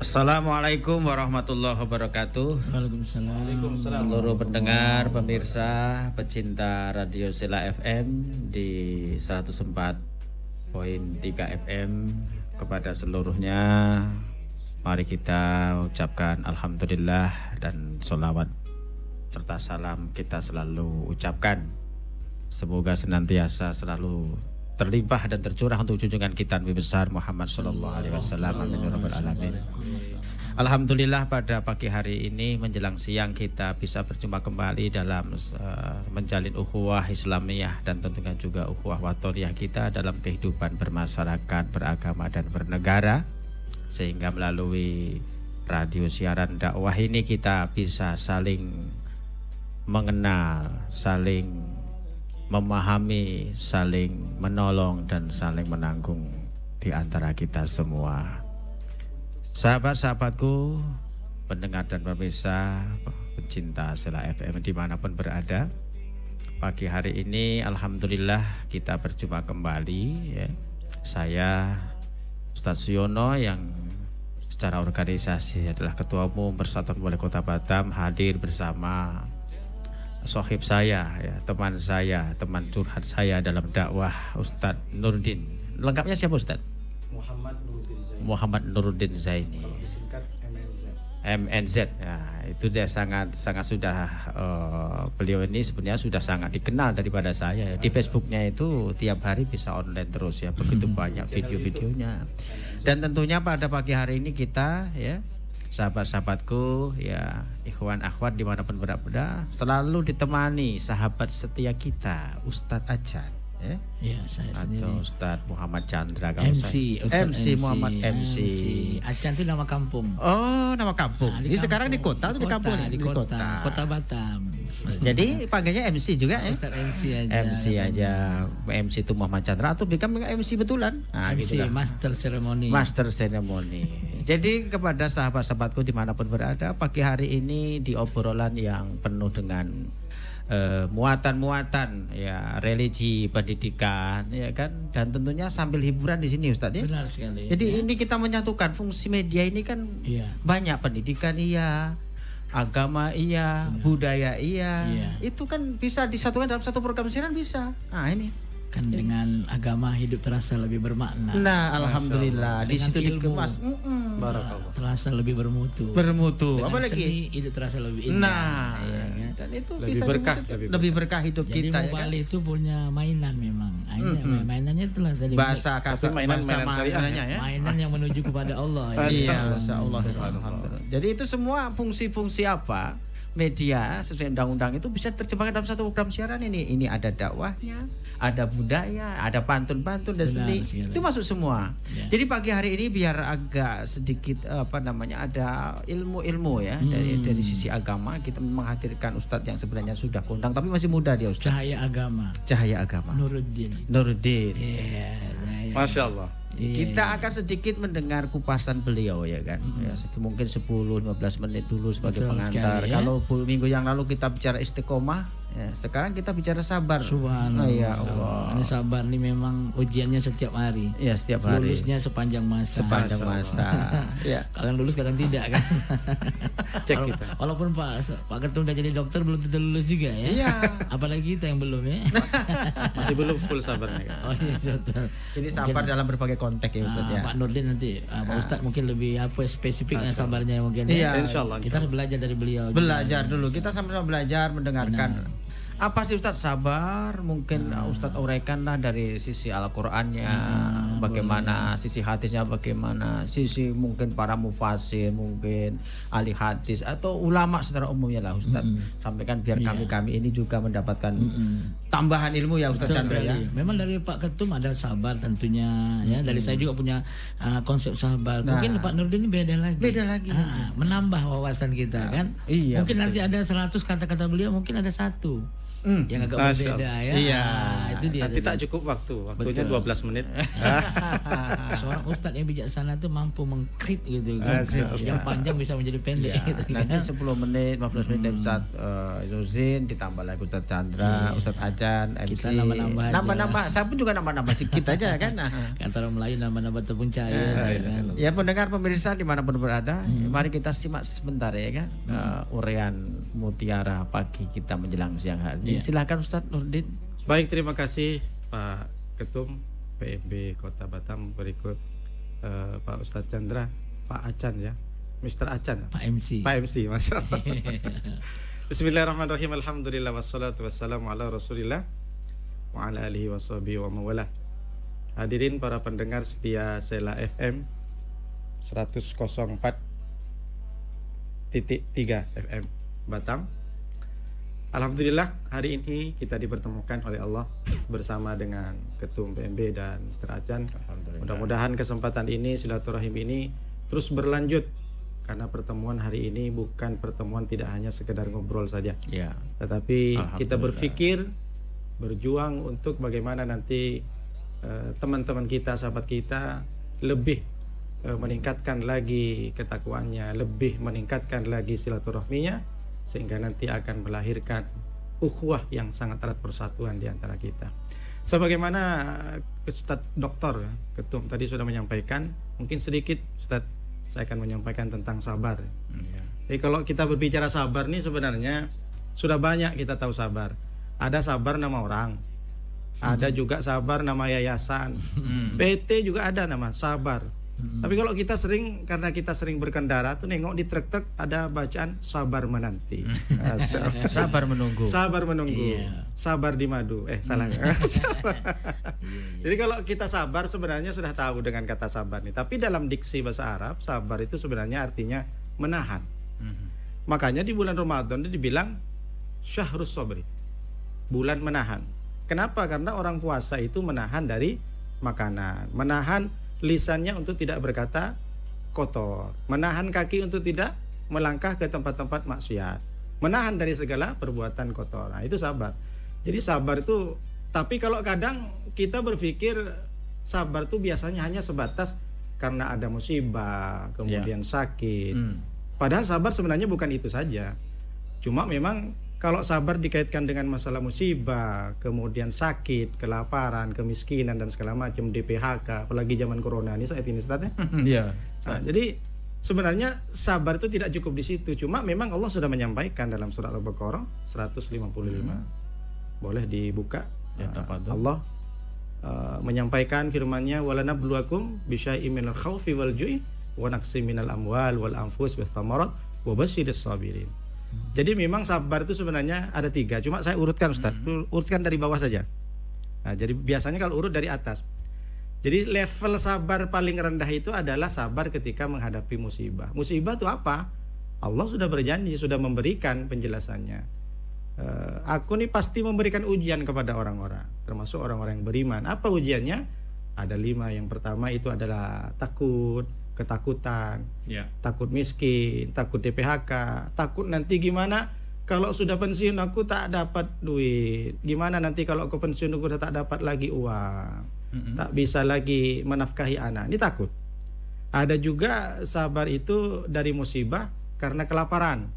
Assalamualaikum warahmatullahi wabarakatuh. Waalaikumsalam. Seluruh pendengar, pemirsa, pecinta Radio Sela FM di 104.3 FM, kepada seluruhnya mari kita ucapkan alhamdulillah dan sholawat serta salam kita selalu ucapkan. Semoga senantiasa selalu terlimpah dan tercurah untuk junjungan kita Nabi besar Muhammad sallallahu alaihi wasallam. Amin ya rabbal alamin. Alhamdulillah pada pagi hari ini menjelang siang kita bisa berjumpa kembali dalam menjalin ukhuwah Islamiyah dan tentunya juga ukhuwah watoniyah kita dalam kehidupan bermasyarakat, beragama dan bernegara, sehingga melalui radio siaran dakwah ini kita bisa saling mengenal, saling memahami, saling menolong dan saling menanggung di antara kita semua. Sahabat-sahabatku, pendengar dan pemirsa, pencinta Sela FM dimanapun berada, pagi hari ini alhamdulillah kita berjumpa kembali ya. Saya Ustadz Siono yang secara organisasi adalah Ketua Umum Persatuan Wali Kota Batam, hadir bersama sohib saya, ya, teman saya, teman curhat saya dalam dakwah, Ustadz Nurdin. Lengkapnya siapa Ustadz? Muhammad Nuruddin Zaini. Disingkat MNZ. MNZ. Ya, itu dia sangat sudah beliau ini sebenarnya sudah sangat dikenal daripada saya. Di Facebooknya itu tiap hari bisa online terus ya, begitu banyak video-videonya. Dan tentunya pada pagi hari ini kita ya, sahabat-sahabatku ya, ikhwan akhwat dimanapun berada, selalu ditemani sahabat setia kita Ustadz Acan ya. Ya, saya sendiri. Atau Ustadz Muhammad Chandra MC, MC Muhammad MC. Acan itu nama kampung. Oh, nama kampung. Nah, Ini sekarang di kota atau di kampung? Di kota. Kota Batam. Jadi panggilnya MC juga ya? Ustadz MC aja. MC aja. MC itu Muhammad Chandra atau bukan MC betulan? Nah, MC gitu Master Ceremony. Master Ceremony. Jadi kepada sahabat-sahabatku dimanapun berada, pagi hari ini di obrolan yang penuh dengan muatan-muatan ya, religi, pendidikan ya kan, dan tentunya sambil hiburan di sini Ustadz ya. Benar sekali. Jadi ya. ini kita menyatukan fungsi media ini kan banyak, pendidikan iya, agama iya, budaya iya. Itu kan bisa disatukan dalam satu program siaran bisa. Nah ini kan dengan agama hidup terasa lebih bermakna. Nah, alhamdulillah di situ dikemas. Barakallah. Terasa lebih bermutu. Dengan apalagi seni hidup terasa lebih indah. Nah, ya, kan? dan itu lebih bisa berkah, lebih berkah hidup jadi kita ya kan. Jadi itu punya mainan memang. Mainannya itulah tadi. Bahasa kasar, mainan syariahnya ya. Mainan yang menuju kepada Allah. Iya, masyaallah. Alhamdulillah. Jadi itu semua fungsi-fungsi apa? Media sesuai undang-undang itu bisa terjemahkan dalam satu program siaran ini. Ini ada dakwahnya, ada budaya, ada pantun-pantun dan seni. Itu masuk semua. Ya. Jadi pagi hari ini biar agak sedikit ada ilmu-ilmu ya dari sisi agama, kita menghadirkan Ustadz yang sebenarnya sudah kondang tapi masih muda dia Ustadz. Cahaya agama. Nuruddin. Masya Allah. Kita akan sedikit mendengar kupasan beliau ya kan. Ya, mungkin 10-15 menit dulu sebagai pengantar. Sekali, ya? Kalau minggu yang lalu kita bicara istiqomah, ya, sekarang kita bicara sabar. Subhanallah. Ya Allah. Ini sabar nih memang ujiannya setiap hari. Ya, setiap hari. Lulusnya sepanjang masa. Ya. Kadang lulus kadang tidak kan. Cek kita. Walaupun Pak Ketum udah jadi dokter belum tentu lulus juga ya. Iya. Apalagi kita yang belum ya. Masih belum full sabarnya kan. Oh iya betul. Jadi sabar dalam berbagai konteks ya Ustaz ya. Pak Nurdin nanti Pak Ustadz mungkin lebih spesifiknya sabarnya mungkin. Iya. Insyaallah. Kita harus belajar dari beliau. Belajar dulu. Kita sama-sama belajar mendengarkan. Apa sih Ustadz sabar? Mungkin Ustadz uraikan lah dari sisi Al-Qur'annya, bagaimana sisi hadisnya, bagaimana sisi mungkin para mufasir, mungkin ahli hadis atau ulama secara umumnya lah Ustadz. Sampaikan biar kami ini juga mendapatkan tambahan ilmu ya Ustadz Chandra ya. Memang dari Pak Ketum ada sabar tentunya ya. Dari saya juga punya konsep sabar. Mungkin Pak Nurdin ini beda lagi. Menambah wawasan kita kan. Iya. Mungkin nanti ada 100 kata-kata beliau, mungkin ada 1 yang agak Masya berbeda ya. Iya. Itu dia. Nanti tak cukup waktunya Betul. 12 menit. Seorang ustadz yang bijaksana itu mampu mengkrit gitu kan. Masya Allah. Yang panjang bisa menjadi pendek Ya, gitu nanti kan. 10 menit, 15 menit dari Ustaz Nurdin, ditambah lagi Ustaz Chandra, Ustaz Ajan, MC. Kita nambah-nambah aja. Nambah-nambah, saya pun juga nambah-nambah sedikit aja kan. Kata orang Melayu nama-nama tepung cair ya kan. Ya pendengar pemirsa dimanapun berada, mari kita simak sebentar ya kan urean mutiara pagi kita menjelang siang hari. Silakan Ustaz Nurdin. Baik, terima kasih Pak Ketum PMB Kota Batam. Berikut Pak Ustadz Chandra, Pak Acan ya, Mr. Acan, Pak MC. Pak MC, Masya Allah. Bismillahirrahmanirrahim. Alhamdulillah wassalatu wassalamu ala Rasulillah wa ala alihi washabihi wa mawalah. Hadirin para pendengar setia Sela FM 104.3 FM Batam. Alhamdulillah hari ini kita dipertemukan oleh Allah bersama dengan Ketum PMB dan Mr. Acan. Mudah-mudahan kesempatan ini, silaturahim ini terus berlanjut, karena pertemuan hari ini bukan pertemuan tidak hanya sekedar ngobrol saja, Ya. tetapi kita berpikir, berjuang untuk bagaimana nanti teman-teman kita, sahabat kita lebih meningkatkan lagi ketakwaannya, lebih meningkatkan lagi silaturahminya, sehingga nanti akan melahirkan ukhuwah yang sangat erat persatuan di antara kita. Sebagaimana Ustadz Doktor Ketum tadi sudah menyampaikan, mungkin sedikit Ustadz saya akan menyampaikan tentang sabar. Jadi kalau kita berbicara sabar nih, sebenarnya sudah banyak kita tahu sabar. Ada sabar nama orang, ada juga sabar nama yayasan, PT juga ada nama sabar. Tapi kalau kita karena kita sering berkendara tuh nengok di truk-truk ada bacaan sabar menanti. Sabar menunggu. Sabar menunggu. Sabar di madu. Salah. Jadi kalau kita sabar sebenarnya sudah tahu dengan kata sabar nih. Tapi dalam diksi bahasa Arab, sabar itu sebenarnya artinya menahan. Makanya di bulan Ramadan itu dibilang syahrus sabri, bulan menahan. Kenapa? Karena orang puasa itu menahan dari makanan, menahan lisannya untuk tidak berkata kotor, menahan kaki untuk tidak melangkah ke tempat-tempat maksiat, menahan dari segala perbuatan kotor. Nah, itu sabar. Jadi sabar itu, tapi kalau kadang kita berpikir sabar itu biasanya hanya sebatas karena ada musibah, kemudian sakit. Padahal sabar sebenarnya bukan itu saja. Cuma memang kalau sabar dikaitkan dengan masalah musibah, kemudian sakit, kelaparan, kemiskinan dan segala macam, di PHK, apalagi zaman corona ini saat ini Ustaz ya. Iya. Nah, jadi sebenarnya sabar itu tidak cukup di situ. Cuma memang Allah sudah menyampaikan dalam surat Al-Baqarah 155. Boleh dibuka. Ya, Allah menyampaikan firman-Nya, walanabluwakum bisyai'im minal khaufi wal ju'i wa naqsim minal amwal wal anfus was thamarat wa basyirus sabirin. Jadi memang sabar itu sebenarnya ada 3. Cuma saya urutkan Ustaz, urutkan dari bawah saja. Nah, jadi biasanya kalau urut dari atas. Jadi level sabar paling rendah itu adalah sabar ketika menghadapi musibah. Musibah itu apa? Allah sudah berjanji, sudah memberikan penjelasannya. Aku nih pasti memberikan ujian kepada orang-orang, termasuk orang-orang yang beriman. Apa ujiannya? Ada 5. Yang pertama itu adalah takut, ketakutan, takut miskin, takut di PHK, takut nanti gimana kalau sudah pensiun aku tak dapat duit, gimana nanti kalau aku pensiun aku udah tak dapat lagi uang, tak bisa lagi menafkahi anak. Ini takut. Ada juga sabar itu dari musibah karena kelaparan,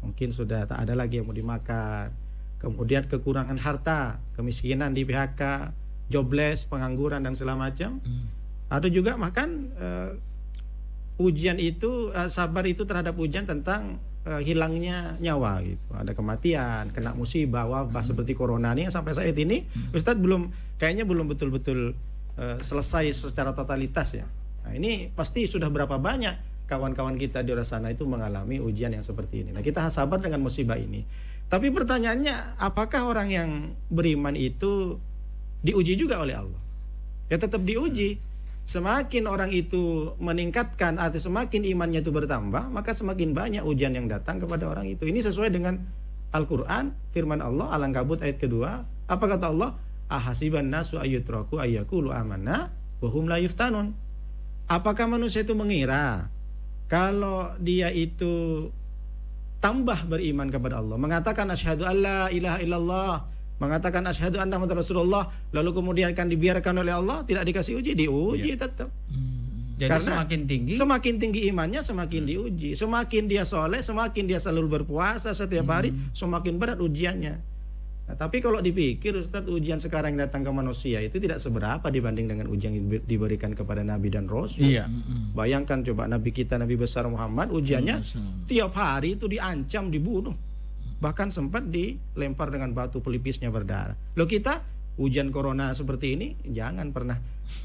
mungkin sudah tak ada lagi yang mau dimakan, kemudian kekurangan harta, kemiskinan di PHK, jobless, pengangguran dan segala macam. Ada juga makan ujian itu, sabar itu terhadap ujian tentang hilangnya nyawa gitu. Ada kematian, kena musibah, wabah seperti corona ini yang sampai saat ini Ustadz kayaknya belum betul-betul selesai secara totalitas ya. Nah, ini pasti sudah berapa banyak kawan-kawan kita di luar sana itu mengalami ujian yang seperti ini. Nah, kita sabar dengan musibah ini. Tapi pertanyaannya, apakah orang yang beriman itu diuji juga oleh Allah? Ya tetap diuji. Semakin orang itu meningkatkan atau semakin imannya itu bertambah, maka semakin banyak ujian yang datang kepada orang itu. Ini sesuai dengan Al-Quran, firman Allah Al-Ankabut ayat kedua. Apa kata Allah? Ahasiban nasu ayyutraku ayyakulu amanna wa hum la yuftanun. Apakah manusia itu mengira kalau dia itu tambah beriman kepada Allah, mengatakan asyhadu alla ilaha illallah, mengatakan asyhadu anna muhammadar rasulullah, lalu kemudian akan dibiarkan oleh Allah tidak dikasih uji, diuji tetap. Jadi Karena semakin tinggi imannya semakin diuji, semakin dia soleh, semakin dia selalu berpuasa setiap hari, semakin berat ujiannya. Nah, tapi kalau dipikir Ustaz, ujian sekarang yang datang ke manusia itu tidak seberapa dibanding dengan ujian yang diberikan kepada Nabi dan Rasul. Iya. Bayangkan coba Nabi kita, Nabi besar Muhammad, ujiannya tiap hari itu diancam, dibunuh, bahkan sempat dilempar dengan batu pelipisnya berdarah. Loh, kita ujian corona seperti ini jangan pernah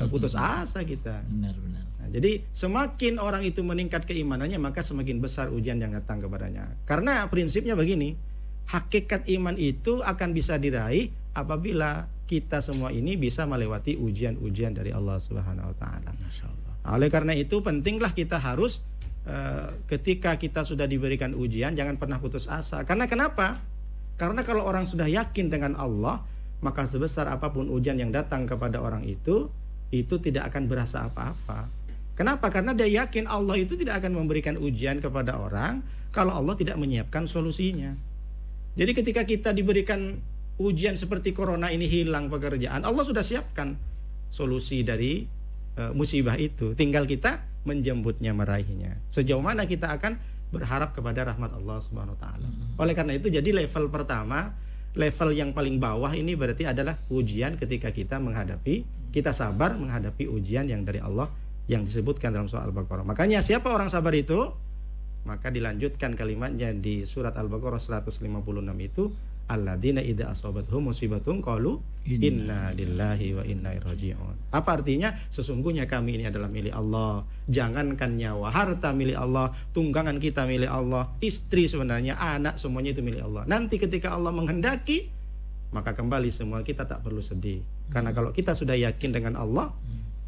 putus asa kita. Benar-benar. Nah, jadi semakin orang itu meningkat keimanannya, maka semakin besar ujian yang datang kepadanya. Karena prinsipnya begini, hakikat iman itu akan bisa diraih apabila kita semua ini bisa melewati ujian-ujian dari Allah Subhanahu wa taala. Nah, oleh karena itu pentinglah kita harus ketika kita sudah diberikan ujian jangan pernah putus asa. Karena kenapa? Karena kalau orang sudah yakin dengan Allah, maka sebesar apapun ujian yang datang kepada orang itu tidak akan berasa apa-apa. Kenapa? Karena dia yakin Allah itu tidak akan memberikan ujian kepada orang kalau Allah tidak menyiapkan solusinya. Jadi ketika kita diberikan ujian seperti corona ini, hilang pekerjaan, Allah sudah siapkan solusi dari musibah itu. Tinggal kita menjemputnya, meraihnya. Sejauh mana kita akan berharap kepada rahmat Allah Subhanahu wa taala. Oleh karena itu, jadi level pertama, level yang paling bawah ini berarti adalah ujian ketika kita sabar menghadapi ujian yang dari Allah yang disebutkan dalam surah Al-Baqarah. Makanya siapa orang sabar itu? Maka dilanjutkan kalimatnya di surat Al-Baqarah 156 itu, alladzina idza asabathum musibatun qalu inna lillahi wa inna ilaihi raji'un. Apa artinya? Sesungguhnya kami ini adalah milik Allah. Jangankan nyawa, harta milik Allah, tunggangan kita milik Allah, istri sebenarnya, anak semuanya itu milik Allah. Nanti ketika Allah menghendaki, maka kembali semua kita tak perlu sedih. Karena kalau kita sudah yakin dengan Allah,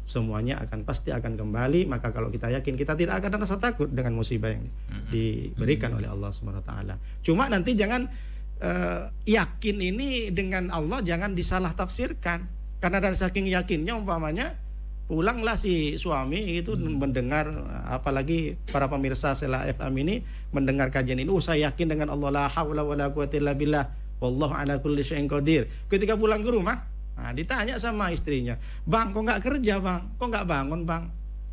semuanya pasti akan kembali. Maka kalau kita yakin, kita tidak akan rasa takut dengan musibah yang diberikan oleh Allah Subhanahu wa taala. Cuma nanti jangan yakin ini dengan Allah jangan disalah tafsirkan. Karena dari saking yakinnya, umpamanya pulanglah si suami itu mendengar, apalagi para pemirsa Sela FM ini mendengar kajian ini, saya yakin dengan Allah, la haula wala quwwata illa billah, wallahu ala kulli syai'in qadir. Ketika pulang ke rumah, ditanya sama istrinya, bang kok nggak kerja bang, kok nggak bangun bang?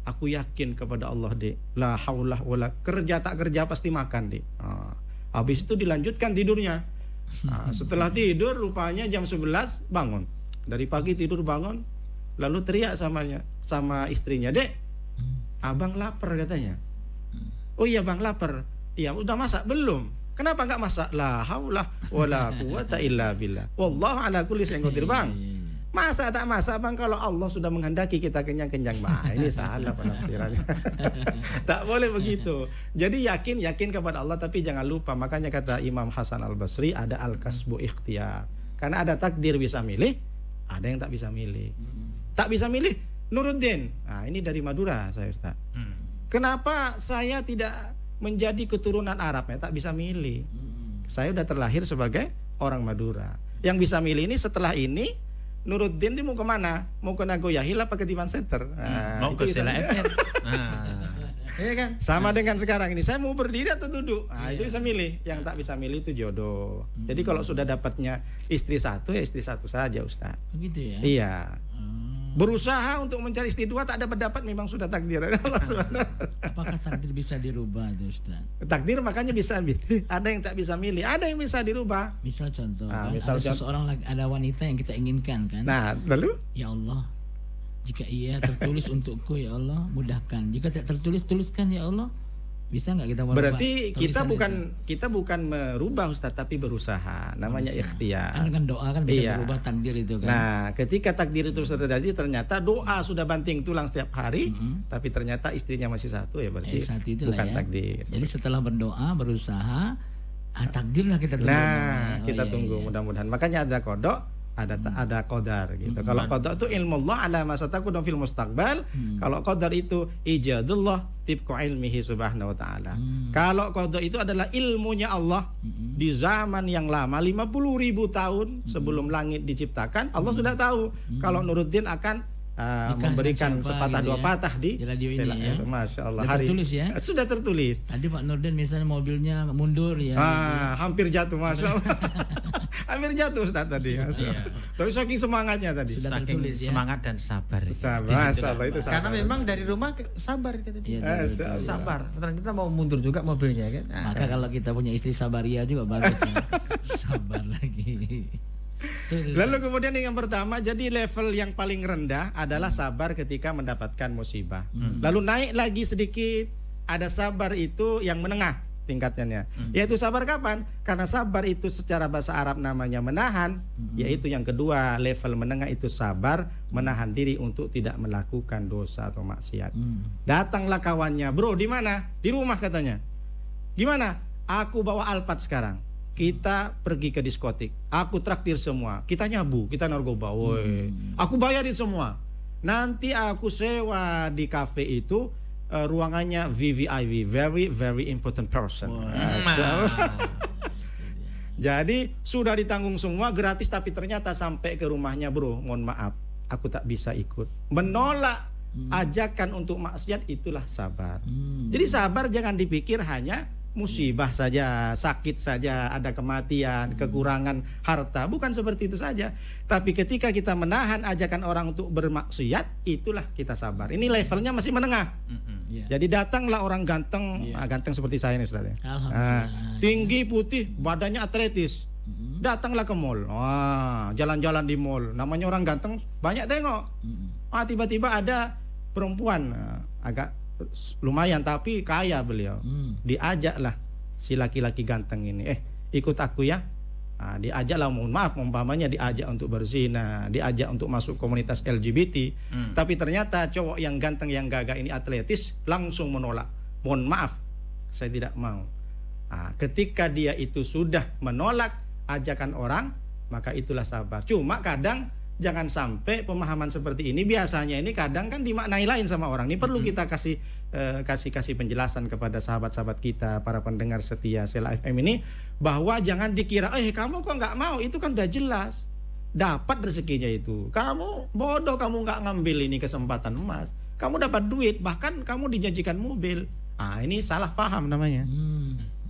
Aku yakin kepada Allah dek, la haula wala, kerja tak kerja pasti makan dek. Habis itu dilanjutkan tidurnya. Setelah tidur rupanya jam 11 bangun. Dari pagi tidur bangun, lalu teriak sama istrinya, dek, abang lapar katanya. Oh iya bang lapar. Iya, udah masak belum? Kenapa nggak masak? La haula wala quwwata illa billah, wallahu ala kulli syai'in qadir. Bang, masa tak masak bang kalau Allah sudah menghendaki kita kenyang-kenyang? Ini salah penafsirannya. Tak boleh begitu. Jadi yakin kepada Allah, tapi jangan lupa. Makanya kata Imam Hasan Al-Basri, ada al-kasbu ikhtiyar. Karena ada takdir bisa milih, ada yang tak bisa milih. Tak bisa milih, Nuruddin. Ini dari Madura saya, Ustaz. Kenapa saya tidak menjadi keturunan Arab? Tak bisa milih. Saya udah terlahir sebagai orang Madura. Yang bisa milih ini setelah ini, Nuruddin ini mau kemana? Mau ke Nagoya Hill apa ke Divan Center? Mau ke Sela FM. Iya kan? Sama dengan sekarang ini, saya mau berdiri atau duduk? Itu bisa milih. Yang tak bisa milih itu jodoh. Jadi kalau sudah dapatnya istri satu, ya istri satu saja, Ustaz. Begitu ya? Iya. Berusaha untuk mencari istri dua, tak dapat memang sudah takdir. Apakah takdir bisa dirubah itu, Ustaz? Takdir makanya bisa milih. Ada yang tak bisa milih, ada yang bisa dirubah. Misal contoh, misal ada seseorang ada wanita yang kita inginkan kan? Nah, lalu? Ya Allah, jika ia tertulis untukku ya Allah mudahkan. Jika tak tertulis, tuliskan ya Allah. Bisa nggak kita merubah? Berarti kita bukan merubah, Ustaz, tapi berusaha. Namanya ikhtiar. Kan dengan doa kan bisa merubah takdir itu kan. Nah, ketika takdir itu sudah terjadi, ternyata doa sudah banting tulang setiap hari, tapi ternyata istrinya masih satu, ya berarti bukan takdir. Jadi setelah berdoa, berusaha, takdirlah kita tunggu. Nah, kita tunggu mudah-mudahan. Makanya ada kodok, ada qadar gitu. Kalau qadar itu ilmu Allah ala ma satakunu fil mustaqbal. Kalau qadar itu ijadullah tibqa ilmihi subhanahu wa ta'ala. Kalau qadar itu adalah ilmunya Allah di zaman yang lama, 50.000 tahun sebelum langit diciptakan, Allah sudah tahu kalau Nuruddin akan memberikan siapa sepatah gitu dua ya, patah di di radio ini Sela ya. FM. Masya Allah. Sudah tertulis ya? Sudah tertulis. Tadi Pak Nurdin misalnya mobilnya mundur ya. Hampir jatuh, Masya Allah. Hampir jatuh Ustaz tadi. Masya Allah. Tapi saking semangatnya tadi. Sudah Saking tertulis ya. semangat dan sabar. Sabar, sabar itu sabar. Karena memang dari rumah sabar kata dia. Iya, betul. Sabar. Ternyata mau mundur juga mobilnya kan. Maka kalau kita punya istri sabaria juga bagus ya. Sabar lagi. Terus, Lalu kemudian yang pertama, jadi level yang paling rendah adalah sabar ketika mendapatkan musibah. Lalu naik lagi sedikit, ada sabar itu yang menengah tingkatannya. Yaitu sabar kapan? Karena sabar itu secara bahasa Arab namanya menahan. Yaitu yang kedua, level menengah itu sabar menahan diri untuk tidak melakukan dosa atau maksiat. Datanglah kawannya, bro di mana? Di rumah katanya. Gimana? Aku bawa Alphard sekarang. Kita pergi ke diskotik. Aku traktir semua. Kita nyabu, kita narkoba. Woi. Aku bayarin semua. Nanti aku sewa di kafe itu ruangannya VVIP, very very important person. Jadi sudah ditanggung semua gratis, tapi ternyata sampai ke rumahnya, bro, mohon maaf, aku tak bisa ikut. Menolak ajakan untuk maksiat, itulah sabar. Jadi sabar jangan dipikir hanya musibah saja, sakit saja, ada kematian, kekurangan harta, bukan seperti itu saja. Tapi ketika kita menahan ajakan orang untuk bermaksiat, itulah kita sabar. Ini levelnya masih menengah. Jadi datanglah orang ganteng, ganteng seperti saya ini Ustaz ya. Tinggi, putih, badannya atletis. Datanglah ke mall. Jalan-jalan di mall. Namanya orang ganteng, banyak tengok. Tiba-tiba ada perempuan agak lumayan tapi kaya beliau. Diajaklah si laki-laki ganteng ini, ikut aku ya. Diajaklah, mohon maaf, umpamanya diajak untuk berzina, diajak untuk masuk komunitas LGBT. Tapi ternyata cowok yang ganteng yang gagah ini atletis langsung menolak. Mohon maaf, saya tidak mau. Ketika dia itu sudah menolak ajakan orang, maka itulah sabar. Cuma kadang jangan sampai pemahaman seperti ini, biasanya ini kadang kan dimaknai lain sama orang. Ini perlu kita kasih penjelasan kepada sahabat-sahabat kita, para pendengar setia Sela FM ini, bahwa jangan dikira kamu kok nggak mau, itu kan udah jelas dapat rezekinya itu. Kamu bodoh, kamu nggak ngambil ini kesempatan emas. Kamu dapat duit, bahkan kamu dijanjikan mobil. Ini salah paham namanya.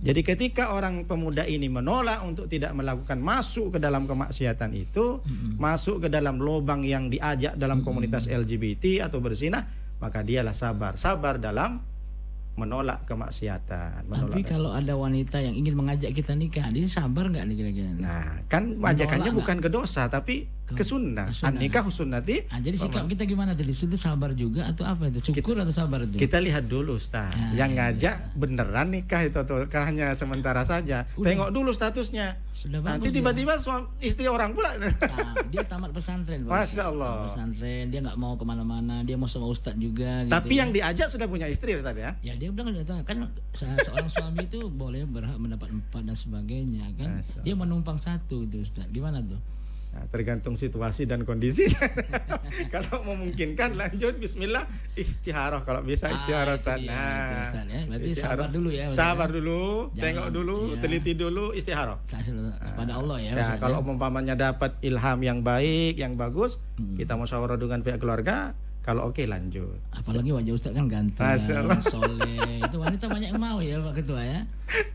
Jadi ketika orang pemuda ini menolak untuk tidak melakukan, masuk ke dalam kemaksiatan itu, masuk ke dalam lubang yang diajak dalam komunitas LGBT atau berzina, maka dialah sabar. Sabar dalam menolak kemaksiatan. Tapi kalau ada wanita yang ingin mengajak kita nikah, dia sabar nggak nih kira-kira? Nah, kan ajakannya bukan ke dosa, tapi ke sunnah. An-nikah sunnati. Jadi sikap kita gimana tadi? Itu sabar juga atau apa itu? Syukur atau sabar itu? Kita lihat dulu, Ustaz. Yang ngajak beneran nikah itu atau hanya sementara saja? Tengok dulu statusnya. Nanti tiba-tiba istri orang pula. Dia tamat pesantren, Masya Allah. Pesantren, dia nggak mau kemana-mana, dia mau sama ustadz juga. Tapi yang diajak sudah punya istri, Ustaz ya? Ya dia bilang kan seorang suami itu boleh berhak mendapat 4 dan sebagainya kan. Dia menumpang 1 itu Ustaz. Gimana tuh? Nah, tergantung situasi dan kondisi. Kalau memungkinkan lanjut bismillah, istiharah kalau bisa istiharah Ustaz. Ustaz ya. Berarti sabar dulu ya. Sabar dulu, tengok dulu, teliti dulu, istiharah. Kepada Allah ya. Ya, kalau umpamanya dapat ilham yang baik, yang bagus, kita musyawarah dengan pihak keluarga. Kalau oke lanjut. Apalagi wajah Ustaz kan ganteng, soleh. Itu wanita banyak yang mau ya Pak Ketua ya.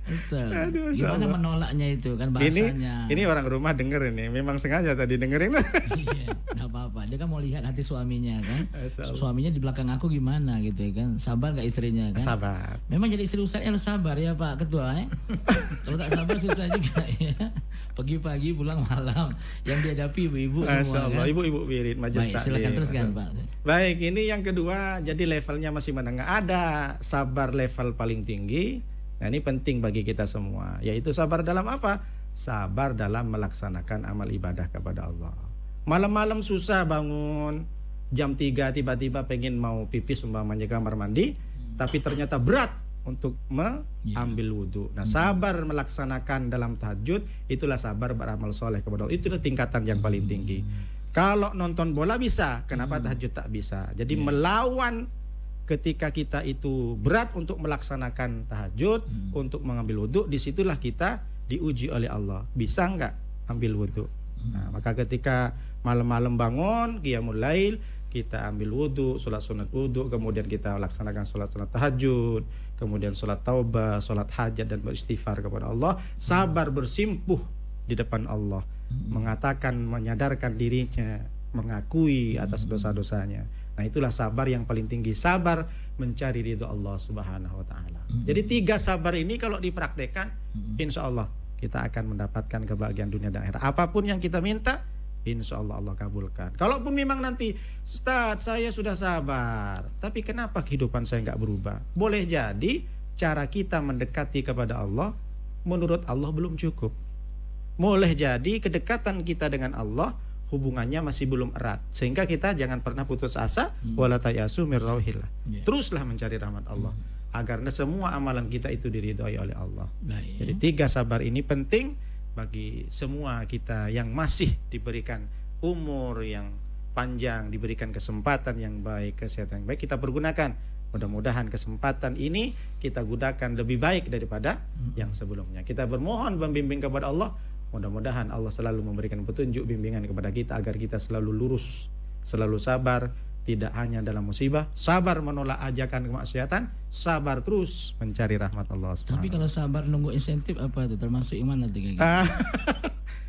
Betul. Gimana menolaknya itu kan bahasanya. Ini orang rumah denger ini. Memang sengaja tadi dengerin. Iya, enggak apa-apa. Dia kan mau lihat hati suaminya kan. Suaminya di belakang aku gimana gitu kan. Sabar enggak istrinya kan? Sabar. Memang jadi istri Ustaz harus sabar ya Pak Ketua ya. Kalau tak sabar susah juga ya. Pagi-pagi pulang malam yang dihadapi ibu-ibu semua kan. Ibu-ibu wirid majelis taklim. Silakan teruskan Pak. Baik, ini yang kedua, jadi levelnya masih menengah. Ada sabar level paling tinggi. Nah, ini penting bagi kita semua, yaitu sabar dalam apa? Sabar dalam melaksanakan amal ibadah kepada Allah. Malam-malam susah bangun, jam 3 tiba-tiba pengen mau pipis umpamanya kamar mandi, tapi ternyata berat untuk mengambil wudhu. Nah, sabar melaksanakan dalam tahajud, itulah sabar beramal soleh kepada Allah. Itulah tingkatan yang paling tinggi. Kalau nonton bola bisa, kenapa tahajud tak bisa? Jadi melawan ketika kita itu berat untuk melaksanakan tahajud, untuk mengambil wudhu, disitulah kita diuji oleh Allah. Bisa enggak ambil wudhu? Nah, maka ketika malam-malam bangun, qiyamul lail, kita ambil wudhu, sholat sunat wudhu, kemudian kita laksanakan sholat sunat tahajud, kemudian sholat taubah, sholat hajat dan beristighfar kepada Allah, sabar bersimpuh di depan Allah, mengatakan, menyadarkan dirinya, mengakui atas dosa-dosanya. Nah, itulah sabar yang paling tinggi, sabar mencari ridho Allah Subhanahu wa taala. Jadi 3 sabar ini kalau dipraktekkan, insya Allah kita akan mendapatkan kebahagiaan dunia dan akhirat. Apapun yang kita minta, insya Allah Allah kabulkan. Kalaupun memang nanti, Ustaz, saya sudah sabar, tapi kenapa kehidupan saya nggak berubah? Boleh jadi cara kita mendekati kepada Allah menurut Allah belum cukup. Boleh jadi kedekatan kita dengan Allah hubungannya masih belum erat, sehingga kita jangan pernah putus asa, wala tayasu mir rauhillah. Teruslah mencari rahmat Allah, agar semua amalan kita itu diridhoi oleh Allah. Jadi 3 sabar ini penting bagi semua kita yang masih diberikan umur yang panjang, diberikan kesempatan yang baik, kesehatan yang baik, kita pergunakan. Mudah-mudahan kesempatan ini kita gunakan lebih baik daripada yang sebelumnya. Kita bermohon membimbing kepada Allah. Mudah-mudahan Allah selalu memberikan petunjuk bimbingan kepada kita agar kita selalu lurus, selalu sabar, tidak hanya dalam musibah, sabar menolak ajakan kemaksiatan, sabar terus mencari rahmat Allah SWT. Tapi kalau sabar nunggu insentif apa itu? Termasuk yang mana tuh?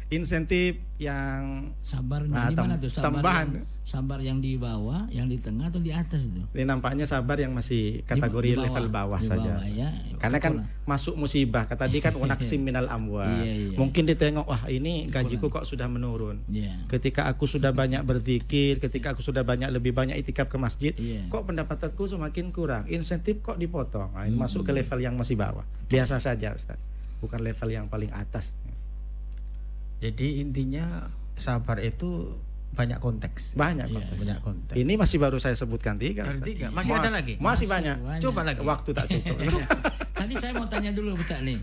Insentif yang sabar di mana tuh? Sabar tambahan. Sabar yang di bawah, yang di tengah atau di atas itu? Ini nampaknya sabar yang masih kategori di bawah, level bawah di saja. bawah, ya. Karena kan masuk musibah, kata tadi kan unaksim minal amwal. Iya. Mungkin ditengok, wah ini gajiku kok sudah menurun. Iya. Ketika aku sudah banyak berzikir, ketika aku sudah lebih banyak itikaf ke masjid, kok pendapatanku semakin kurang. Insentif kok dipotong. Nah, ini masuk ke level yang masih bawah. Biasa saja, Ustaz. Bukan level yang paling atas. Jadi intinya sabar itu banyak konteks. Banyak konteks. Ini masih baru saya sebutkan 3. Masih ada lagi? Masih banyak. Coba lagi. Waktu tak cukup. Tadi saya mau tanya dulu Ustaz nih.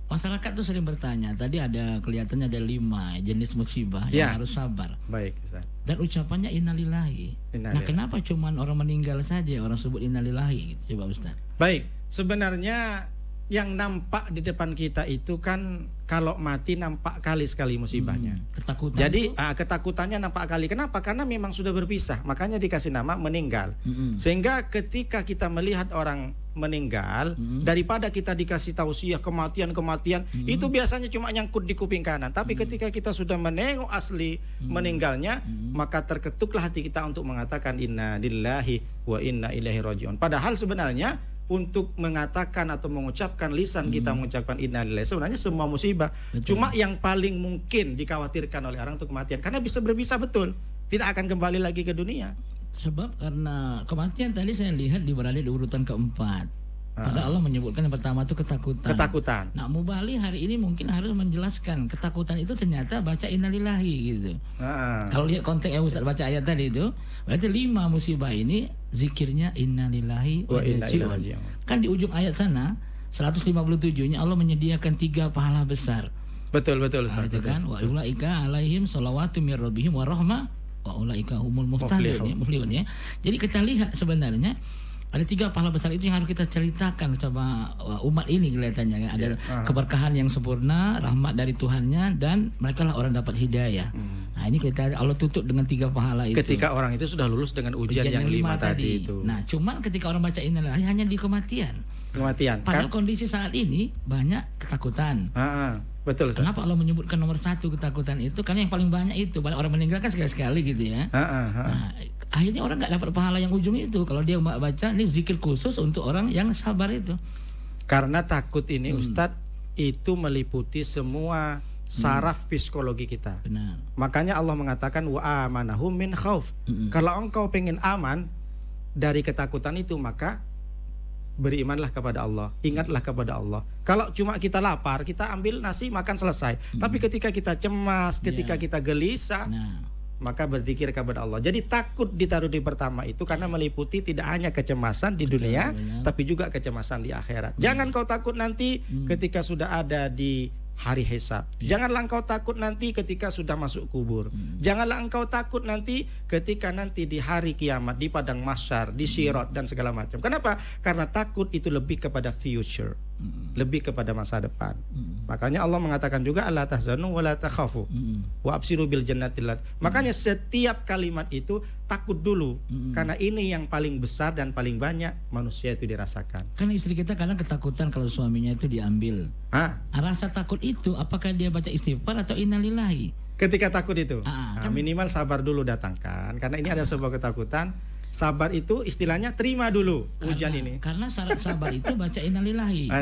Masyarakat tuh sering bertanya. Tadi ada kelihatannya ada 5 jenis musibah yang harus sabar. Baik, Ustaz. Dan ucapannya innalillahi. Nah, kenapa cuman orang meninggal saja orang sebut innalillahi? Coba Ustaz. Baik, sebenarnya yang nampak di depan kita itu kan kalau mati nampak sekali musibahnya. Ketakutan. Jadi ketakutannya nampak kali. Kenapa? Karena memang sudah berpisah. Makanya dikasih nama meninggal. Sehingga ketika kita melihat orang meninggal, daripada kita dikasih tausiah kematian, itu biasanya cuma nyangkut di kuping kanan. Tapi ketika kita sudah menengok asli meninggalnya, maka terketuklah hati kita untuk mengatakan inna lillahi wa inna ilaihi rajiun. Padahal sebenarnya untuk mengatakan atau mengucapkan lisan kita mengucapkan innalillahi, sebenarnya semua musibah. Cuma yang paling mungkin dikhawatirkan oleh orang itu kematian, karena bisa berpisah betul, tidak akan kembali lagi ke dunia. Sebab karena kematian tadi saya lihat berada di urutan keempat. Padahal Allah menyebutkan yang pertama itu ketakutan. Nah, Mubali hari ini mungkin harus menjelaskan ketakutan itu ternyata baca innalillahi gitu. Kalau lihat konteksnya Ustaz baca ayat tadi itu, berarti 5 musibah ini zikirnya innalillahi wa inna ilaihi raji'un. Kan di ujung ayat sana 157-nya Allah menyediakan 3 pahala besar. Betul Ustaz. Itu kan wa ulaika alaihim shalawatu mir rabbihim wa rahmah wa ulaika humul muflihun ya. Jadi kita lihat sebenarnya ada 3 pahala besar itu yang harus kita ceritakan sama umat ini kelihatannya. Ada keberkahan yang sempurna, rahmat dari Tuhannya, dan mereka lah orang dapat hidayah. Nah, ini kita Allah tutup dengan 3 pahala itu. Ketika orang itu sudah lulus dengan ujian yang 5 tadi itu. Nah, cuman ketika orang baca innalillahi hanya di kematian. Padahal kondisi saat ini banyak ketakutan. Betul. Kenapa Allah menyebutkan nomor 1 ketakutan itu? Karena yang paling banyak itu banyak orang meninggal kan sekali-sekali gitu ya. Nah, akhirnya orang nggak dapat pahala yang ujung itu. Kalau dia baca ini zikir khusus untuk orang yang sabar itu. Karena takut ini Ustadz itu meliputi semua saraf psikologi kita. Benar. Makanya Allah mengatakan wa amanahum min khauf. Kalau engkau pengen aman dari ketakutan itu, maka berimanlah kepada Allah, ingatlah kepada Allah. Kalau cuma kita lapar, kita ambil nasi makan selesai. Tapi ketika kita cemas, ketika kita gelisah, maka berzikir kepada Allah. Jadi takut ditaruh di pertama itu karena meliputi tidak hanya kecemasan di dunia, tapi juga kecemasan di akhirat. Jangan kau takut nanti ketika sudah ada di hari hisab. Janganlah engkau takut nanti ketika sudah masuk kubur. Janganlah engkau takut nanti ketika nanti di hari kiamat, di padang mahsyar, di sirat dan segala macam. Kenapa? Karena takut itu lebih kepada future. lebih kepada masa depan. Makanya Allah mengatakan juga alla tahzanu wa la takhafu wa absiru bil jannatil lat. Makanya setiap kalimat itu takut dulu karena ini yang paling besar dan paling banyak manusia itu dirasakan. Karena istri kita kadang ketakutan kalau suaminya itu diambil. Rasa takut itu apakah dia baca istighfar atau innalillahi? Ketika takut itu minimal sabar dulu datangkan, karena ini ada sebuah ketakutan. Sabar itu istilahnya terima dulu ujian ini. Karena syarat sabar itu baca innalillahi.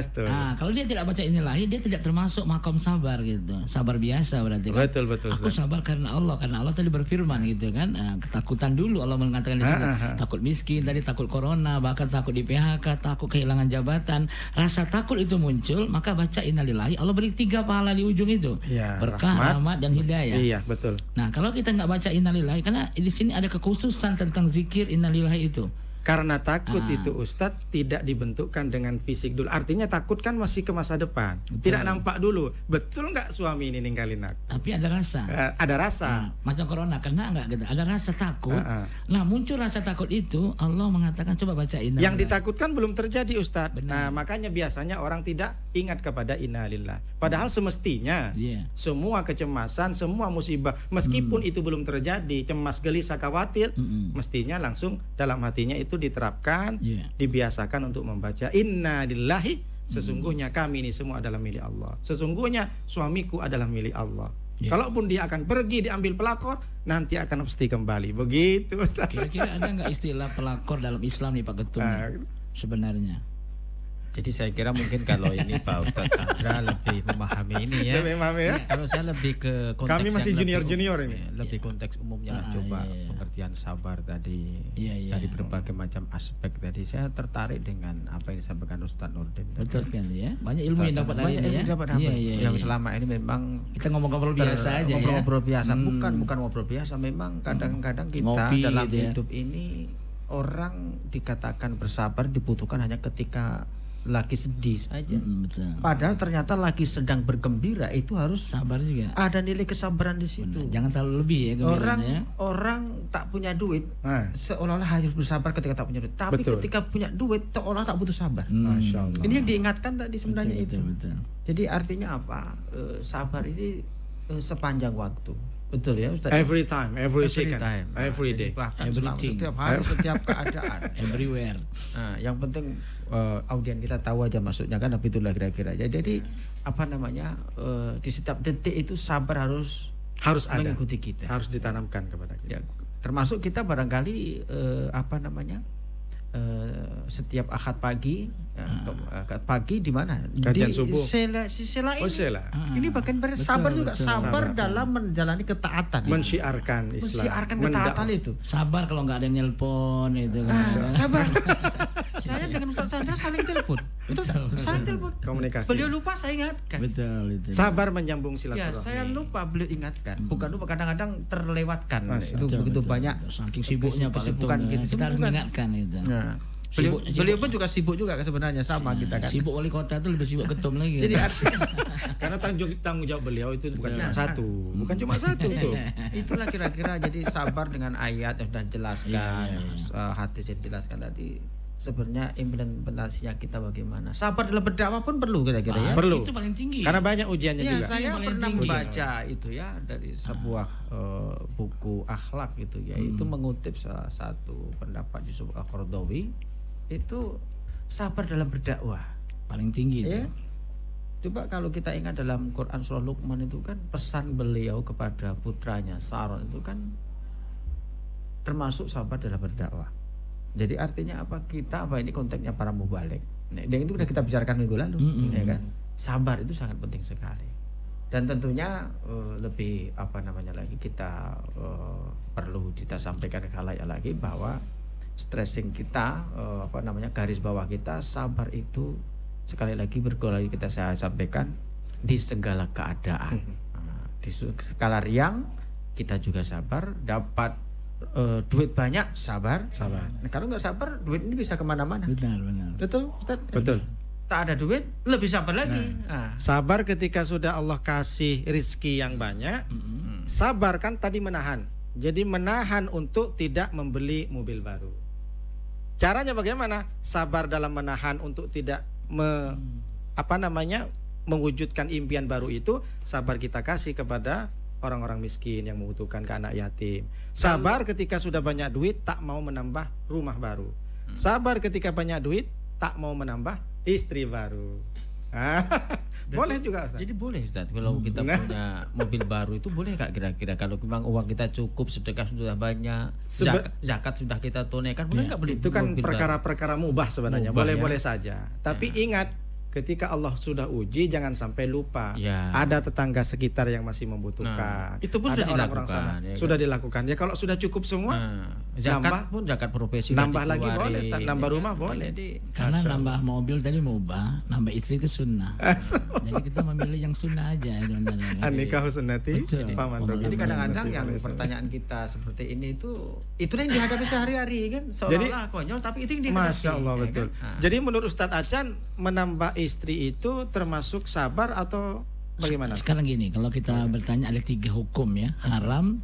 Kalau dia tidak baca innalillahi, dia tidak termasuk makom sabar gitu. Sabar biasa berarti kan. Betul. Aku sabar karena Allah tadi berfirman gitu kan. Ketakutan dulu Allah mengatakan di situ. Takut miskin, tadi takut corona, bahkan takut di PHK, takut kehilangan jabatan. Rasa takut itu muncul, maka baca innalillahi. Allah beri 3 pahala di ujung itu. Berkah, rahmat dan hidayah. Iya, betul. Nah, kalau kita nggak baca innalillahi, karena di sini ada kekhususan tentang zikir innalillahi itu. Karena takut itu Ustadz tidak dibentukkan dengan fisik dulu. Artinya takut kan masih ke masa depan. Betul. Tidak nampak dulu. Betul nggak suami ini ninggalin aku? Tapi ada rasa. Ada rasa. Macam corona kena nggak gitu. Ada rasa takut. Nah muncul rasa takut itu Allah mengatakan coba baca innalillahi. Yang ditakutkan belum terjadi Ustadz. Nah makanya biasanya orang tidak ingat kepada innalillah. Padahal semestinya semua kecemasan, semua musibah, meskipun itu belum terjadi, cemas, gelisah, khawatir, mestinya langsung dalam hatinya itu diterapkan, dibiasakan untuk membaca innalillahi, sesungguhnya kami ini semua adalah milik Allah. Sesungguhnya suamiku adalah milik Allah. Kalaupun dia akan pergi diambil pelakor, nanti akan pasti kembali. Begitu. Kira-kira ada nggak istilah pelakor dalam Islam nih Pak Ketum sebenarnya? Jadi saya kira mungkin kalau ini Pak Ustadz Chandra lebih memahami ini ya. Lebih memahami ya. Kalau saya lebih ke konteks kami masih junior ini. Lebih konteks umumnya lah coba pengertian sabar tadi dari berbagai macam aspek tadi. Saya tertarik dengan apa yang disampaikan Ustadz Nurdin. Betul sekali ya. Banyak ilmu yang dapat dari ini ya. Yang selama ini memang kita ngobrol biasa aja ya. Ngobrol biasa, bukan ngobrol biasa. Memang kadang-kadang kita ngopi dalam hidup ini orang dikatakan bersabar dibutuhkan hanya ketika lagi sedih saja. Betul. Padahal ternyata lagi sedang bergembira itu harus sabar juga. Ada nilai kesabaran di situ. Jangan terlalu lebih ya gembiranya. Orang tak punya duit seolah-olah harus bersabar ketika tak punya duit. Tapi ketika punya duit seolah tak butuh sabar. Masya Allah. Ini yang diingatkan tadi sebenarnya itu. Betul. Jadi artinya apa? Sabar ini sepanjang waktu. Betul ya Ustaz. Every time, every second, every day, bahkan setiap hari, setiap keadaan, everywhere. Nah, yang penting audien kita tahu aja maksudnya kan, itulah kira-kira. Jadi apa namanya di setiap detik itu sabar harus ada, mengikuti kita, harus ditanamkan kepada kita. Ya, termasuk kita barangkali apa namanya setiap Ahad pagi di mana kajian subuh Sela ini. Ini bagian bersabar juga, sabar dalam menjalani ketaatan, mensyiarkan Islam, mensyiarkan ketaatan itu. Sabar kalau nggak ada yang nelpon itu kan. Sabar. Saya dengan Ustaz Chandra saling telepon. Saling telepon. Komunikasi. Beliau lupa, saya ingatkan. Betul itu. Sabar menyambung silaturahmi. Ya, saya lupa, beliau ingatkan. Bukan lupa, kadang-kadang terlewatkan. Itu begitu banyak. Saking sibuknya Pak Ketum, kita harus mengingatkan itu. Beliau pun juga sibuk juga sebenarnya, sama kita kan. Sibuk wali kota itu lebih sibuk Ketum lagi. Jadi artinya karena tanggung jawab beliau itu bukan cuma satu, tuh. Itulah kira-kira, jadi sabar dengan ayat yang sudah jelaskan, hadis yang dijelaskan tadi. Sebenarnya implementasinya kita bagaimana? Sabar dalam berdakwah pun perlu kira-kira ya. Perlu. Itu paling tinggi. Karena banyak ujiannya juga. Saya pernah membaca itu ya dari sebuah buku akhlak gitu ya. Itu mengutip salah satu pendapat Yusuf Al-Qaradawi, itu sabar dalam berdakwah paling tinggi itu. Ya. Coba kalau kita ingat dalam Quran surah Luqman itu kan pesan beliau kepada putranya Saron itu kan termasuk sabar dalam berdakwah. Jadi artinya apa? Kita ini konteksnya para mubalik. Dan itu sudah kita bicarakan minggu lalu, ya kan? Sabar itu sangat penting sekali. Dan tentunya lebih apa namanya lagi kita perlu kita sampaikan ke khalayak lagi bahwa stressing kita apa namanya garis bawah kita, sabar itu sekali lagi berkali kita saya sampaikan di segala keadaan. Di skala riang kita juga sabar, dapat duit banyak sabar. Nah, kalau nggak sabar duit ini bisa kemana-mana. Benar. Betul Ustaz? Betul. Tak ada duit lebih sabar lagi. Sabar ketika sudah Allah kasih rizki yang banyak. Sabar kan tadi menahan. Jadi menahan untuk tidak membeli mobil baru. Caranya bagaimana? Sabar dalam menahan untuk tidak mewujudkan impian baru itu, sabar kita kasih kepada orang-orang miskin yang membutuhkan, ke anak yatim. Sabar ketika sudah banyak duit tak mau menambah rumah baru. Sabar ketika banyak duit tak mau menambah istri baru. Boleh juga Ustaz. Jadi boleh Ustaz, kalau kita punya mobil baru itu boleh Kak kira-kira kalau memang uang kita cukup, sedekah sudah banyak, zakat sudah kita tunaikan, boleh nggak beli? Itu kan perkara-perkara mubah sebenarnya, boleh-boleh saja. Tapi ingat, ketika Allah sudah uji, jangan sampai lupa. Ada tetangga sekitar yang masih membutuhkan. Itu pun ada sudah orang-orang dilakukan. sana. Sudah dilakukan. Ya kalau sudah cukup semua, zakat profesi nambah lagi boleh, nambah rumah boleh. Karena nambah mobil tadi mubah, nambah istri itu sunnah. Jadi kita memilih yang sunnah aja. An-nikahu sunnati. Jadi kadang-kadang yang pertanyaan kita seperti ini itu yang dihadapi sehari-hari kan, seolah-olah konyol, tapi itu yang dihadapi. Masya Allah, betul. Jadi menurut Ustadz Acan, menambah istri itu termasuk sabar atau bagaimana? Sekarang gini, kalau kita bertanya ada 3 hukum ya, haram,